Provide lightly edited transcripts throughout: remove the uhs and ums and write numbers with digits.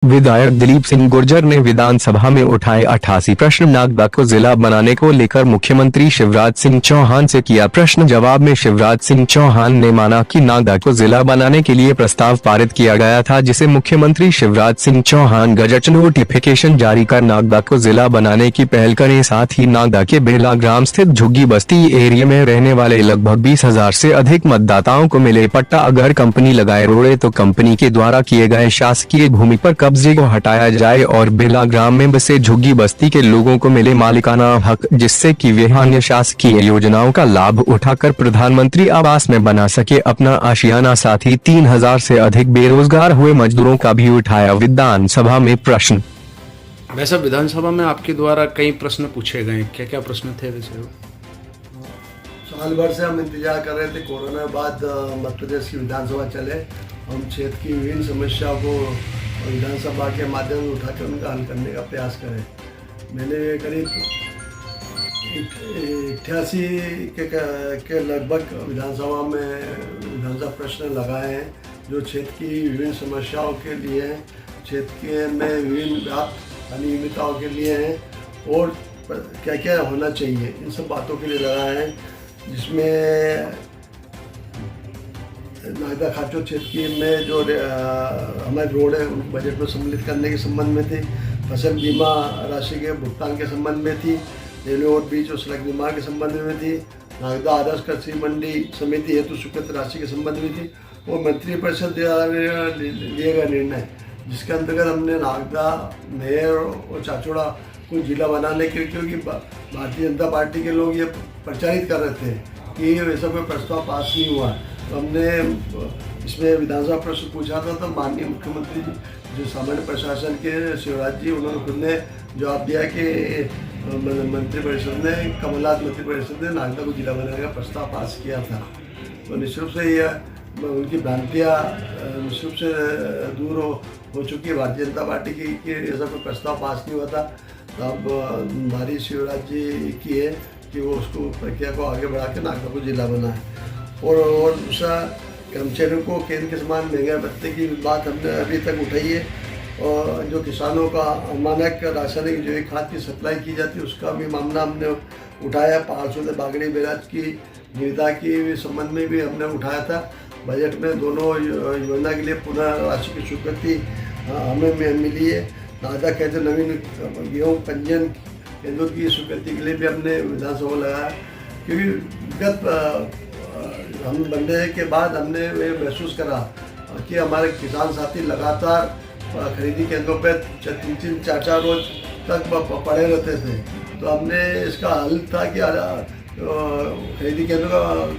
विधायक दिलीप सिंह गुर्जर ने विधानसभा में उठाए 88 प्रश्न। नागदा को जिला बनाने को लेकर मुख्यमंत्री शिवराज सिंह चौहान से किया प्रश्न जवाब में शिवराज सिंह चौहान ने माना कि नागदा को जिला बनाने के लिए प्रस्ताव पारित किया गया था, जिसे मुख्यमंत्री शिवराज सिंह चौहान गजट नोटिफिकेशन जारी कर नागदा को जिला बनाने की पहल करें। साथ ही नागदा के बेला ग्राम स्थित झुग्गी बस्ती एरिया में रहने वाले लगभग 20,000 से अधिक मतदाताओं को मिले पट्टा। अगर कंपनी लगाए रोड़े तो कंपनी के द्वारा किए गए शासकीय भूमि पर कब्जे को हटाया जाए और बेला ग्राम में बसे झुग्गी बस्ती के लोगों को मिले मालिकाना हक, जिससे कि वे अन्य शासकीय योजनाओं का लाभ उठाकर प्रधानमंत्री आवास में बना सके अपना आशियाना। साथ ही 3,000 से अधिक बेरोजगार हुए मजदूरों का भी उठाया विधानसभा में प्रश्न। वैसे विधानसभा में आपके द्वारा कई प्रश्न पूछे गए, क्या क्या प्रश्न थे वैसे? साल भर से हम इंतजार कर रहे थे कोरोना के बाद मध्य प्रदेश की विधानसभा चले, हम क्षेत्र की विभिन्न समस्याओं को विधानसभा के माध्यम से उठाकर उनका हल करने का प्रयास करें। मैंने करीब 88 के लगभग विधानसभा प्रश्न लगाए हैं, जो क्षेत्र की विभिन्न समस्याओं के लिए हैं, क्षेत्र में विभिन्न व्याप्त अनियमितताओं के लिए हैं और क्या क्या होना चाहिए, इन सब बातों के लिए लगाए हैं। जिसमें नागदा खाचो क्षेत्र में जो हमारे रोड है उनको बजट में सम्मिलित करने के संबंध में थी, फसल बीमा राशि के भुगतान के संबंध में थी, रेलवे और बीच और सड़क बीमा के संबंध में थी, नागदा आदर्श कृषि मंडी समिति हेतु स्वीकृत राशि के संबंध में थी और मंत्रिपरिषद द्वारा लिए गए निर्णय, जिसके अंतर्गत हमने नागदा मेयर और चाचौड़ा को जिला बनाने के, क्योंकि भारतीय जनता पार्टी के लोग ये प्रचारित कर रहे थे कि वैसा कोई प्रस्ताव पास नहीं हुआ, तो हमने इसमें विधानसभा प्रश्न पूछा था। तो माननीय मुख्यमंत्री जो सामान्य प्रशासन के शिवराज जी, उन्होंने खुद ने जवाब दिया कि मंत्रिपरिषद ने कमलनाथ मंत्रिपरिषद ने नागदा को जिला बनाने का प्रस्ताव पास किया था। तो निश्चित रूप से यह उनकी भ्रांतियाँ निश्चित रूप से दूर हो चुकी है भारतीय जनता पार्टी की कि ऐसा कोई प्रस्ताव पास नहीं हुआ था। तो अब हमारी शिवराज जी की है कि वो उसको प्रक्रिया को आगे बढ़ा के नागदा को जिला बनाए। और दूसरा, कर्मचारियों को केंद्र के समान महंगाई भत्ते की बात हमने अभी तक उठाई है और जो किसानों का मानक रासायनिक जैविक खाद की सप्लाई की जाती है उसका भी मामला हमने उठाया। 500 बागड़ी बैराज की निविदा के संबंध में भी हमने उठाया था। बजट में दोनों योजना के लिए पुनः राशि की स्वीकृति हमें मिली है। नागदा केंद्र नवीन गेहूँ पंजीयन केंद्रों की स्वीकृति के लिए भी हमने विधानसभा लगाया, क्योंकि हम बनने के बाद हमने ये महसूस करा कि हमारे किसान साथी लगातार खरीदी केंद्रों पर 3-3, 4-4 रोज तक पड़े रहते थे। तो हमने इसका हल था कि खरीदी केंद्रों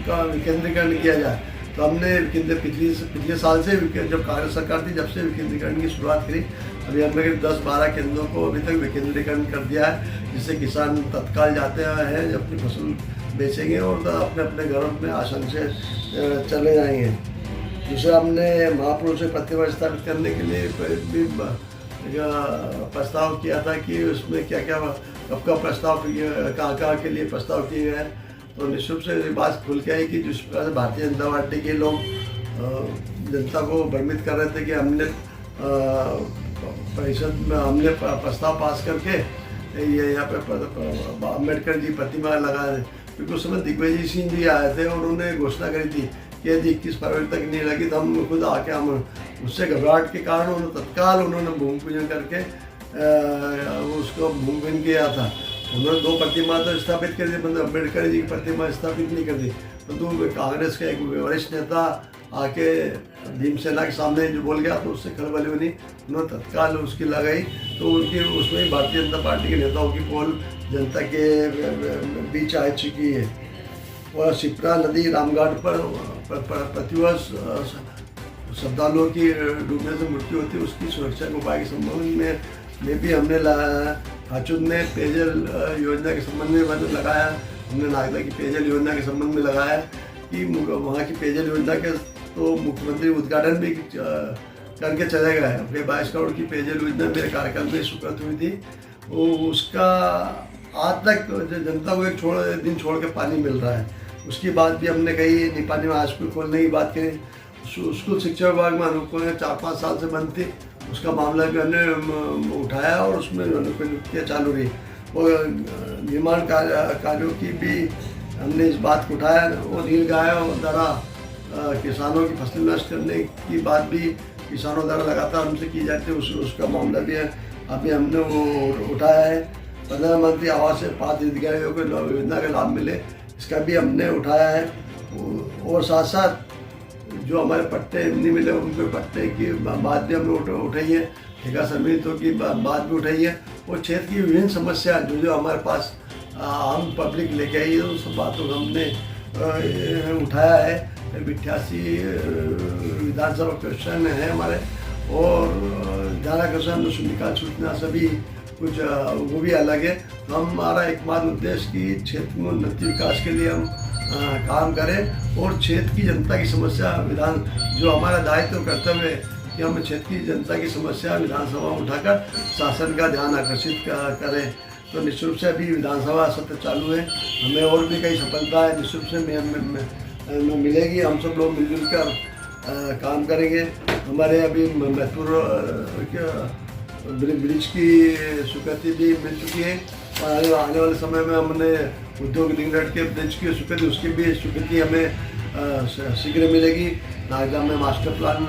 का विकेंद्रीकरण किया जाए। तो हमने पिछले साल से जब कांग्रेस सरकार थी जब से विकेंद्रीकरण की शुरुआत करी। अभी हमने 10-12 केंद्रों को अभी तक विकेंद्रीकरण कर दिया है, जिससे किसान तत्काल जाते हैं अपनी फसल बेचेंगे और अपने अपने घरों में आसानी से चले जाएंगे। दूसरा, हमने महापुरुष से प्रतिमा स्थापित करने के लिए भी प्रस्ताव किया था कि उसमें क्या क्या कब का प्रस्ताव कहाँ के लिए प्रस्ताव किए गए। तो निश्चित रूप से बात खुल के आई कि जिस प्रकार से भारतीय जनता पार्टी के लोग जनता को भ्रमित कर रहे थे कि हमने परिषद में हमने प्रस्ताव पास करके ये यहाँ पे अम्बेडकर जी प्रतिमा लगा रहे, क्योंकि उस समय दिग्विजय सिंह जी आए थे और उन्होंने घोषणा करी थी कि यदि 21 फरवरी तक नहीं लगी तो हम खुद आके हम उससे घबराहट के कारण तत्काल उन्होंने भूमि पूजन करके उसको भूमि पूजन किया था। उन्होंने 2 प्रतिमा तो स्थापित कर दी, मतलब अम्बेडकर जी की प्रतिमा स्थापित नहीं कर दी। परंतु कांग्रेस का एक वरिष्ठ नेता आके भीमसेना के सामने जो बोल गया तो उससे खलबली बनी, उन्होंने तत्काल उसकी लगाई। तो उनकी उसमें भारतीय जनता पार्टी के नेताओं की पोल जनता के बीच आ चुकी है। और शिप्रा नदी रामघाट पर प्रतिवर्ष श्रद्धालुओं की डूबने से मृत्यु होती है, उसकी सुरक्षा के उपाय के संबंध में भी हमने खाचुद में पेयजल योजना के संबंध में मैंने लगाया। हमने नागदा की पेयजल योजना के संबंध में लगाया कि वहाँ की पेयजल योजना के तो मुख्यमंत्री उद्घाटन भी करके चले गए। अपने 22 करोड़ की पेयजल योजना मेरे कार्यकाल में स्वीकृत हुई थी, वो उसका आज तक जनता को एक दिन छोड़ के पानी मिल रहा है। उसकी बात भी हमने कही। निपानी में हाई स्कूल खोलने की बात करी, स्कूल शिक्षा विभाग में अनुकूल 4-5 साल से बंद थी, उसका मामला भी हमने उठाया और उसमें नियुक्तियाँ चालू रही। और निर्माण कार्यों की भी हमने इस बात को उठाया और नीलगायों द्वारा किसानों की फसल नष्ट करने की बात भी किसानों द्वारा लगातार हमसे की जाती है, उसका मामला भी है अभी हमने वो उठाया है। प्रधानमंत्री आवास से 5 हितग्राहियों को योजना का लाभ मिले, इसका भी हमने उठाया है। और साथ साथ जो हमारे पट्टे नहीं मिले उनके पट्टे की बात भी हमने उठाई है, ठेका समितियों की बात भी उठाई है। और क्षेत्र की विभिन्न समस्या जो हमारे पास आम पब्लिक लेके आई है, उन सब बातों को हमने उठाया है। 88 विधानसभा क्वेश्चन है हमारे, और ध्यानाकर्षण शून्यकाल सूचना सभी कुछ वो भी अलग है। तो हमारा एकमात्र उद्देश्य कि क्षेत्र में उन्नति विकास के लिए हम काम करें और क्षेत्र की जनता की समस्या जो हमारा दायित्व कर्तव्य है कि हम क्षेत्र की जनता की समस्या विधानसभा में उठाकर शासन का ध्यान आकर्षित करें। तो निश्चित रूप से अभी विधानसभा सत्र चालू है, हमें और भी कई सफलताएं निश्चित रूप से मिलेगी। हम सब लोग मिलजुल कर काम करेंगे। हमारे अभी महत्वपूर्ण ब्रिज की स्वीकृति भी मिल चुकी है और आने वाले समय में हमने उद्योग लिंक के ब्रिज की स्वीकृति उसकी भी स्वीकृति हमें शीघ्र मिलेगी। नागदा में मास्टर प्लान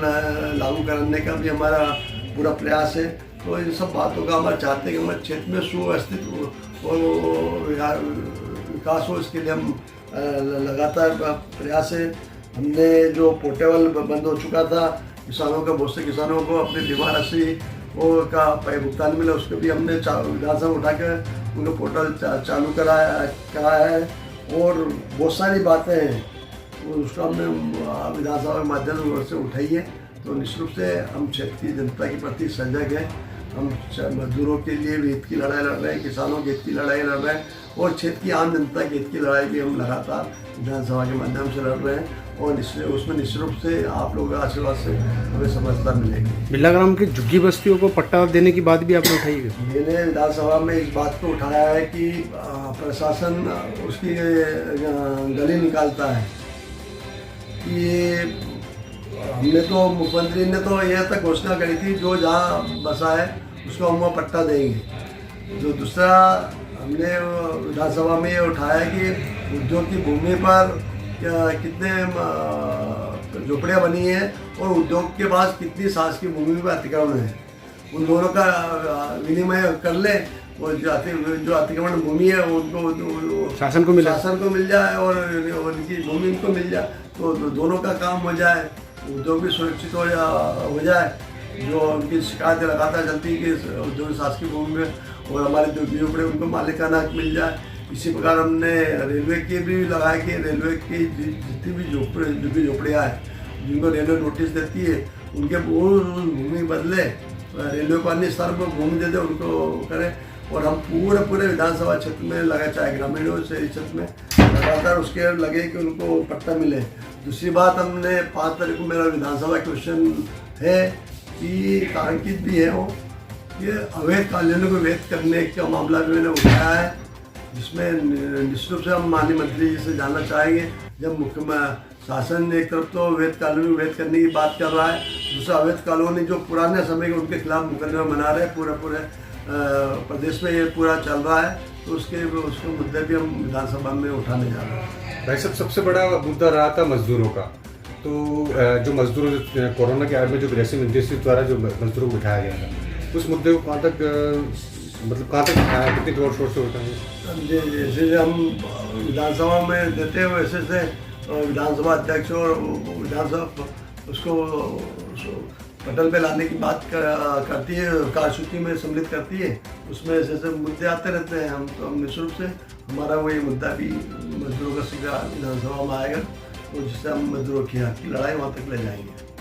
लागू करने का भी हमारा पूरा प्रयास है। तो इन सब बातों का हमारा चाहते हैं कि हमारे क्षेत्र में सुव्यवस्थित और विकास हो, इसके लिए हम लगातार प्रयास है। हमने जो पोर्टेबल बंद हो चुका था, किसानों का बहुत से किसानों को अपनी बीमा राशि का भुगतान मिला, उसको भी हमने विधानसभा उठा कर उनको पोर्टल चालू कराया है। और बहुत सारी बातें हैं उसको हमने विधानसभा के माध्यम से उठाई है। तो निश्चित रूप से हम क्षेत्र की जनता के प्रति सजग हैं। हम मजदूरों के लिए भी हित की लड़ाई लड़ रहे हैं, किसानों के हित की लड़ाई लड़ रहे हैं और क्षेत्र की आम जनता के हित की लड़ाई भी हम लगातार विधानसभा के माध्यम से लड़ रहे हैं। और उसमें निश्चित रूप से आप लोगों के आशीर्वाद से हमें सफलता मिलेगी। बिरला ग्राम की झुग्गी बस्तियों को पट्टा देने की बात भी आपने उठाई है? मैंने विधानसभा में इस बात को उठाया है कि प्रशासन उसकी गली निकालता है कि हमने तो मुख्यमंत्री ने तो यह तक घोषणा करी थी जो जहाँ बसा है उसको हम वहाँ पट्टा देंगे। जो दूसरा हमने विधानसभा में ये उठाया कि उद्योग की भूमि पर कितने झोपड़ियाँ बनी हैं और उद्योग के पास कितनी शासकीय भूमि पर अतिक्रमण है, उन दोनों का विनिमय कर ले। और जो अतिक्रमण भूमि है उनको शासन को मिल जाए और उनकी भूमि उनको मिल जाए, तो दोनों का काम हो जाए, उद्योग भी सुरक्षित हो जाए। जो उनकी शिकायतें लगातार चलती कि उद्योग शासकीय भूमि में और हमारे जो झोपड़े उनको मालिकाना हक मिल जाए। इसी प्रकार हमने रेलवे के भी लगाया कि रेलवे की जितनी भी झोपड़ियाँ हैं जिनको रेलवे नोटिस देती है उनके वो भूमि बदले, रेलवे को अन्य स्थान पर भूमि दे दे, उनको करें। और हम पूरे विधानसभा क्षेत्र में लगा, चाहे ग्रामीण हो शहरी क्षेत्र में, लगातार उसके लगे कि उनको पट्टा मिले। दूसरी बात, हमने 5 तारीख को मेरा विधानसभा क्वेश्चन है कि तांकित भी है वो कि अवैध कानूनों को वैध करने का मामला भी मैंने उठाया है, जिसमें निश्चित रूप से हम माननीय मंत्री जी से जानना चाहेंगे। जब मुख्य शासन एक तरफ तो अवैध कानून वैध करने की बात कर रहा है, दूसरा अवैध कॉलोनी जो पुराने समय के उनके खिलाफ मुकदमा बना रहे हैं, पूरे प्रदेश में ये पूरा चल रहा है, तो उसके मुद्दे भी हम विधानसभा में उठाने जा रहे हैं। भाई साहब, सबसे बड़ा मुद्दा रहा था मजदूरों का। तो जो मजदूर कोरोना के आड़ में जो गृह मंत्री द्वारा जो मजदूरों को बिठाया गया था, उस मुद्दे को कहाँ तक कितने जोर शोर से उठाएंगे? जैसे हम विधानसभा में देते हैं वैसे से विधानसभा अध्यक्ष और विधानसभा उसको पटल पे लाने की बात करती है, कार्यसूची में सम्मिलित करती है, उसमें ऐसे मुद्दे आते रहते हैं। हम निश्चित रूप से हमारा वही मुद्दा भी मजदूरों का शीघ्र विधानसभा में आएगा और जिससे हम मजदूरों की लड़ाई वहाँ तक ले जाएंगे।